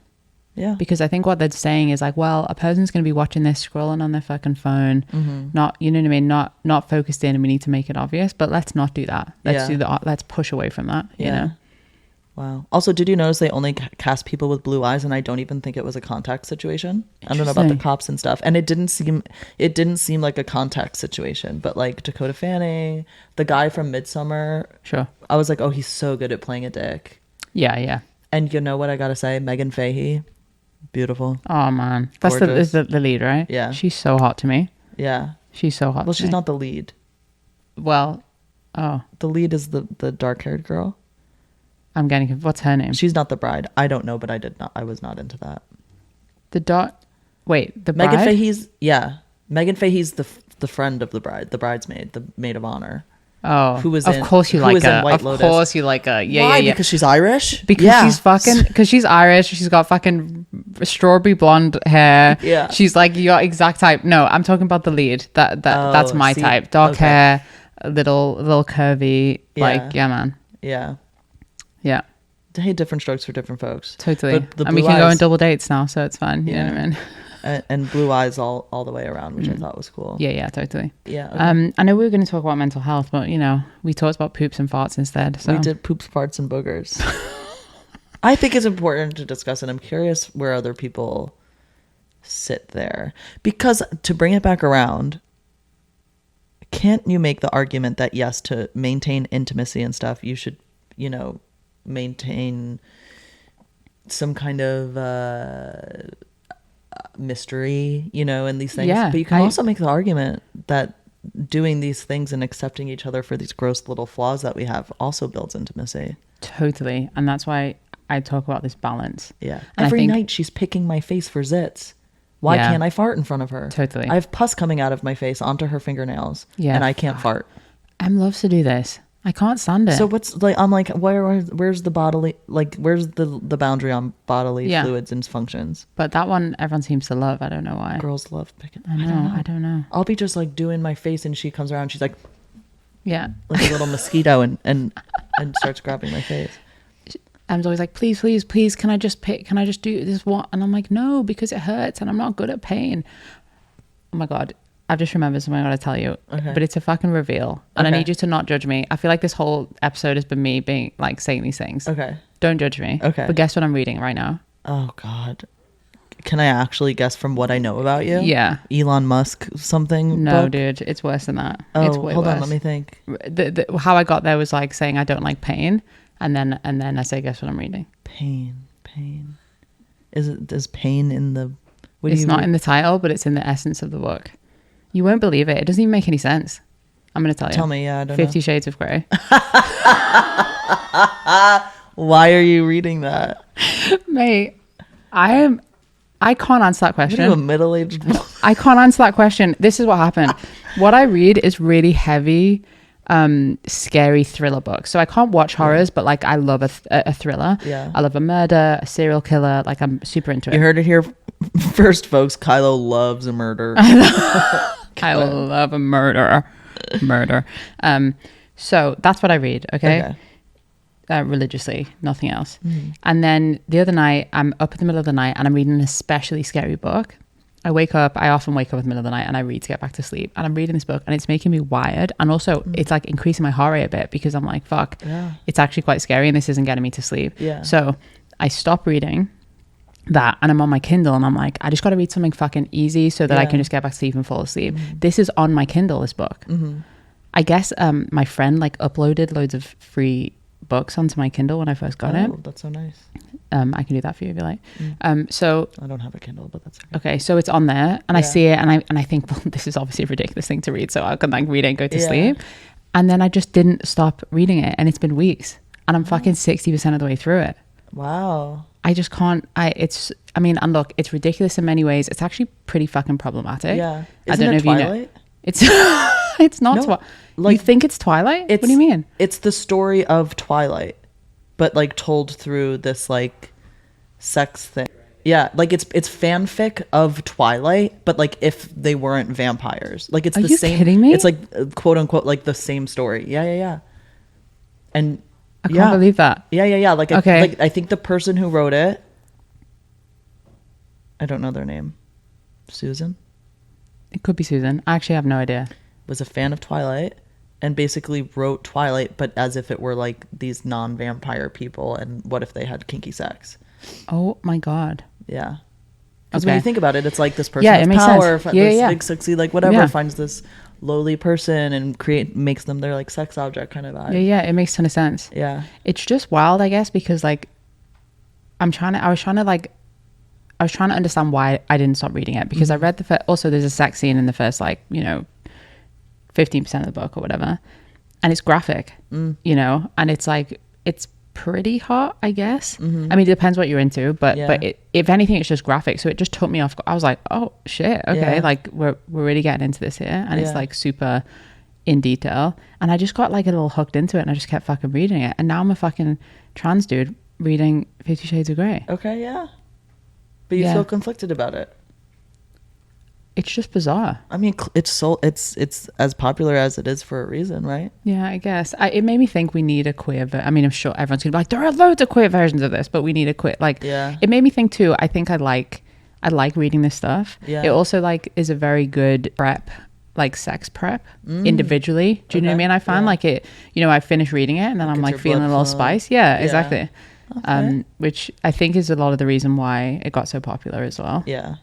Yeah. Because I think what they're saying is like, well, a person's going to be watching this, scrolling on their fucking phone, not, you know what I mean, not focused in, and we need to make it obvious. But let's not do that. Let's push away from that. You know. Wow. Also, did you notice they only cast people with blue eyes, and I don't even think it was a contact situation. I don't know about the Interesting. cops and stuff, and it didn't seem like a contact situation. But like Dakota Fanning, the guy from Midsummer, Sure. I was like, oh, he's so good at playing a dick. Yeah. Yeah. And you know what I gotta say, Megan Fahey, beautiful. Oh man, that's Gorgeous. the lead, right? Yeah. She's so hot to me. Yeah. She's so hot. Well, to she's me. not the lead. Well, oh, The lead is the dark-haired girl. I'm getting. What's her name? She's not the bride. I don't know, but I was not into that. Wait, the Megan bride? Fahey's Megan Fahey's the friend of the bride, the bridesmaid, the maid of honor. Oh, Who was of in- course you who like was in her. White Of Lotus. course you like her. Yeah, Why? yeah, yeah. Because she's Irish. Because Yeah. she's Irish. She's got fucking strawberry blonde hair. Yeah. She's like your exact type. No, I'm talking about the lead. That's Oh, my see, type. Dark okay. hair, little curvy. Yeah. Like, yeah, man. Yeah. Yeah, Hey, different strokes for different folks. totally. But the And we blue can go on eyes- double dates now, so it's fine. You know what I mean? and blue eyes all the way around, which I thought was cool. Yeah, totally. Yeah. Okay. I know we were going to talk about mental health, but we talked about poops and farts instead. So We did poops, farts, and boogers. I think it's important to discuss, and I'm curious where other people sit there. Because to bring it back around, can't you make the argument that yes, to maintain intimacy and stuff, you should, maintain some kind of mystery, in these things. Yeah, but you can also make the argument that doing these things and accepting each other for these gross little flaws that we have also builds intimacy. Totally. And that's why I talk about this balance. Yeah. And Every night she's picking my face for zits. Why can't I fart in front of her? Totally. I have pus coming out of my face onto her fingernails. Yeah. And I can't fart. Em loves to do this. I can't stand it. So what's like? I'm like, where's the bodily? Like, where's the boundary on bodily fluids and functions? But that one, everyone seems to love. I don't know why. Girls love picking. I don't know. I'll be just like doing my face, and she comes around. She's like, yeah, like a little mosquito, and starts grabbing my face. Em's always like, please, can I just do this one? And I'm like, no, because it hurts and I'm not good at pain. Oh my God. I've just remembered something I gotta tell you. Okay. But it's a fucking reveal. And I need you to not judge me. I feel like this whole episode has been me being like saying these things. Okay. Don't judge me. Okay. But guess what I'm reading right now? Oh God. Can I actually guess from what I know about you? Yeah. Elon Musk something? No, book? dude. It's worse than that. Oh, it's way hold worse. on, let me think. How I got there was like saying I don't like pain. And then I say, guess what I'm reading? Pain. Is pain in the... It's not in the title, but it's in the essence of the book. You won't believe it. It doesn't even make any sense. I'm going to tell you. Tell me, yeah, I don't 50 know. Shades of Grey. Why are you reading that? Mate, I can't answer that question. Are you a middle-aged woman? I can't answer that question. This is what happened. What I read is really heavy, scary thriller books. So I can't watch horrors, but like I love a thriller. Yeah. I love a murder, a serial killer. Like I'm super into it. You heard it here first, folks. Kylo loves a murder. I love a murder. So that's what I read. Okay. Religiously, nothing else. And then the other night, I'm up in the middle of the night and I'm reading an especially scary book. I often wake up in the middle of the night and I read to get back to sleep, and I'm reading this book and it's making me wired, and also it's like increasing my heart rate a bit because I'm like, fuck, it's actually quite scary and this isn't getting me to sleep. So I stop reading that and I'm on my Kindle and I'm like, I just got to read something fucking easy so that I can just get back to sleep and fall asleep. This is on my Kindle, this book. I guess my friend like uploaded loads of free books onto my Kindle when I first got it. Oh, that's so nice. I can do that for you if you like. So I don't have a Kindle, but that's okay. Okay, so it's on there and I see it and I think, well, this is obviously a ridiculous thing to read, so I can like read it and go to sleep. And then I just didn't stop reading it, and it's been weeks and I'm fucking 60% of the way through it. Wow. I just can't. And look, it's ridiculous in many ways. It's actually pretty fucking problematic. Yeah. I don't know if Twilight? you know. It's not. No, you think it's Twilight? What do you mean? It's the story of Twilight, but like told through this like sex thing. Yeah, like it's fanfic of Twilight, but like if they weren't vampires. Like it's Are the you same. kidding me? It's like quote unquote like the same story. Yeah. And I can't believe that. Yeah. Like okay. Like I think the person who wrote it, I don't know their name. Susan? It could be Susan. I actually have no idea. Was a fan of Twilight and basically wrote Twilight, but as if it were like these non-vampire people, and what if they had kinky sex? Oh my God. Yeah. Because when you think about it, it's like this person it has makes power, sense. this Yeah. big sexy, like whatever, finds this lowly person and makes them their like sex object kind of vibe. Yeah, it makes a ton of sense. Yeah. It's just wild, I guess, because like I was trying to understand why I didn't stop reading it, because I read also there's a sex scene in the first 15% of the book or whatever, and it's graphic, and it's like, it's pretty hot, I guess. I mean, it depends what you're into, but if anything, it's just graphic, so it just took me off. I was like, oh shit, okay, like we're really getting into this here, and it's like super in detail, and I just got like a little hooked into it, and I just kept fucking reading it, and now I'm a fucking trans dude reading 50 Shades of Grey. Okay, yeah. But you feel conflicted about it. It's just bizarre. I mean, it's as popular as it is for a reason, right? Yeah, I guess. It made me think we need a queer I mean, I'm sure everyone's gonna be like, there are loads of queer versions of this, but we need a queer, It made me think too, I think I like I like reading this stuff. Yeah. It also like is a very good prep, like sex prep individually. Do you know what I Okay. mean? I find Yeah. like it, you know, I finish reading it and then I'm Gets like your feeling a blood little flowing. spice. Yeah, Yeah. exactly. Okay. Which I think is a lot of the reason why it got so popular as well. Yeah.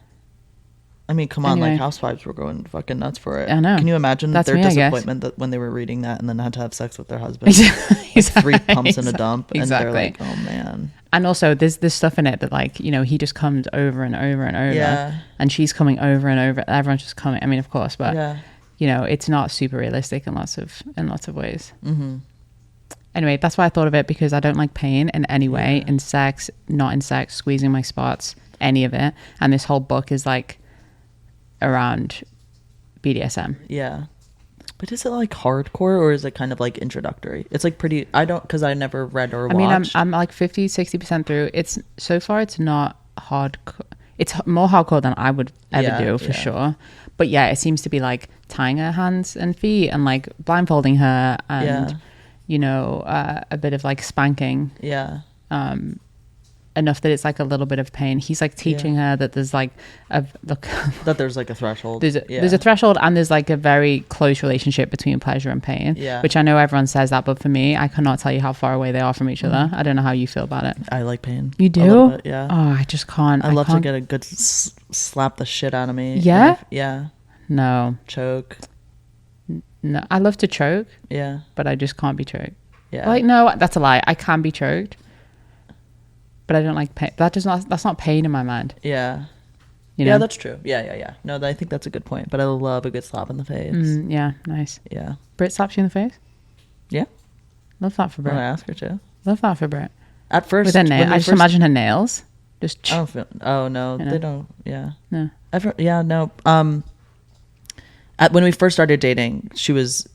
I mean, come on, Anyway. like housewives were going fucking nuts for it. I know. Can you imagine That's their me, I guess. disappointment that when they were reading that and then had to have sex with their husband? Exactly. Like 3 pumps in a dump, and Exactly. they're like, oh man. And also there's stuff in it that like, you know, he just comes over and over and over, Yeah. and she's coming over and over. Everyone's just coming. I mean, of course, but Yeah. you know, it's not super realistic in lots of ways. Mm-hmm. Anyway, that's why I thought of it, because I don't like pain in any way, Yeah. in sex, not in sex, squeezing my spots, any of it. And this whole book is like around BDSM. Yeah. But is it like hardcore or is it kind of like introductory? It's like pretty, I don't, because I never read or I mean, watched. I'm like 50-60% through. It's so far it's not hardcore. It's more hardcore than I would ever Yeah, do, for yeah. sure. But yeah, it seems to be like tying her hands and feet and like blindfolding her and Yeah. you know, a bit of like spanking, Yeah. enough that it's like a little bit of pain. He's like teaching her that there's like a look That there's like a threshold. there's a, Yeah. there's a threshold, and there's like a very close relationship between pleasure and pain. Yeah. Which I know everyone says that, but for me, I cannot tell you how far away they are from each other. I don't know how you feel about it. I like pain. You A do? little bit, yeah. Oh, I just can't. I love to can't- get a good slap the shit out of me. Yeah? Yeah. No, Choke. no. I love to choke, Yeah. but I just can't be choked. Yeah. Like, no, that's a lie. I can be choked, but I don't like pain. That's not pain in my mind. Yeah. You know? Yeah, that's true. Yeah. No, I think that's a good point. But I love a good slap in the face. Yeah, nice. Yeah. Brit slaps you in the face. Yeah. Love that for When I Brit. ask her to. Love that for Brit. At first, With her when nail, we I just first- imagine her nails. Just I don't feel. Oh no, You know? they don't. Yeah. no. Yeah. No. When we first started dating, she was,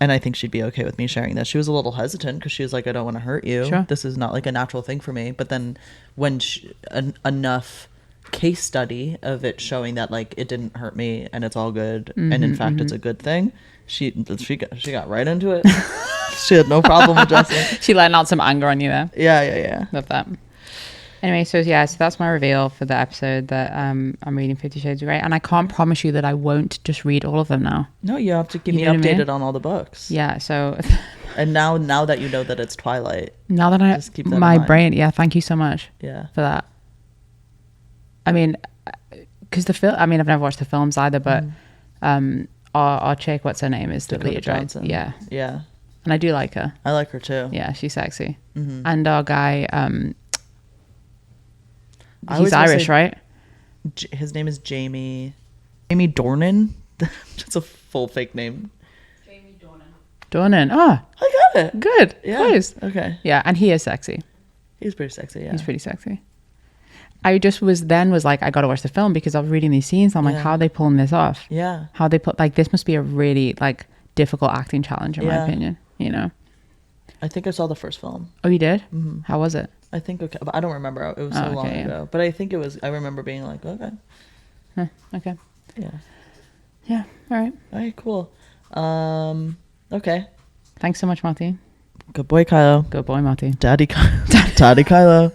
and I think she'd be okay with me sharing this. She was a little hesitant because she was like, "I don't want to hurt you. Sure. This is not like a natural thing for me." But then, when enough case study of it showing that like it didn't hurt me and it's all good, and in fact it's a good thing, she got right into it. She had no problem adjusting. She letting out some anger on you there. Yeah. Love that. Anyway, so that's my reveal for the episode, that I'm reading 50 Shades of Grey, and I can't promise you that I won't just read all of them now. No, you have to keep You me know what I updated mean? on all the books. Yeah, so And now that you know that it's Twilight. now that Just keep that in my mind. brain, yeah, thank you so much Yeah. for that. I mean, because I've never watched the films either, but our chick, what's her name, is the Dakota lead, right? Johnson. Yeah, Yeah. and I do like her. I like her too. Yeah, she's sexy. Mhm. And our guy, I he's always wanna Irish, say- right? His name is Jamie Dornan. That's a full fake name. Dornan. Oh, I got it. good. Yeah. Close. Okay. Yeah, and he is sexy. He's pretty sexy. Yeah. He's pretty sexy. I just was like, I got to watch the film, because I was reading these scenes. I'm like, Yeah. how are they pulling this off? Yeah. How they put, like, this must be a really like difficult acting challenge, in my Yeah. opinion. You know? I think I saw the first film. Oh, you did? Mhm. How was it? I think okay, but I don't remember. It was so Oh, okay, long yeah. ago. But I think it was. I remember being like, okay, Huh, okay. yeah, Yeah. All right. all right, cool. Okay. Thanks so much, Motti. Good boy, Kylo. Good boy, Motti. Daddy Kylo.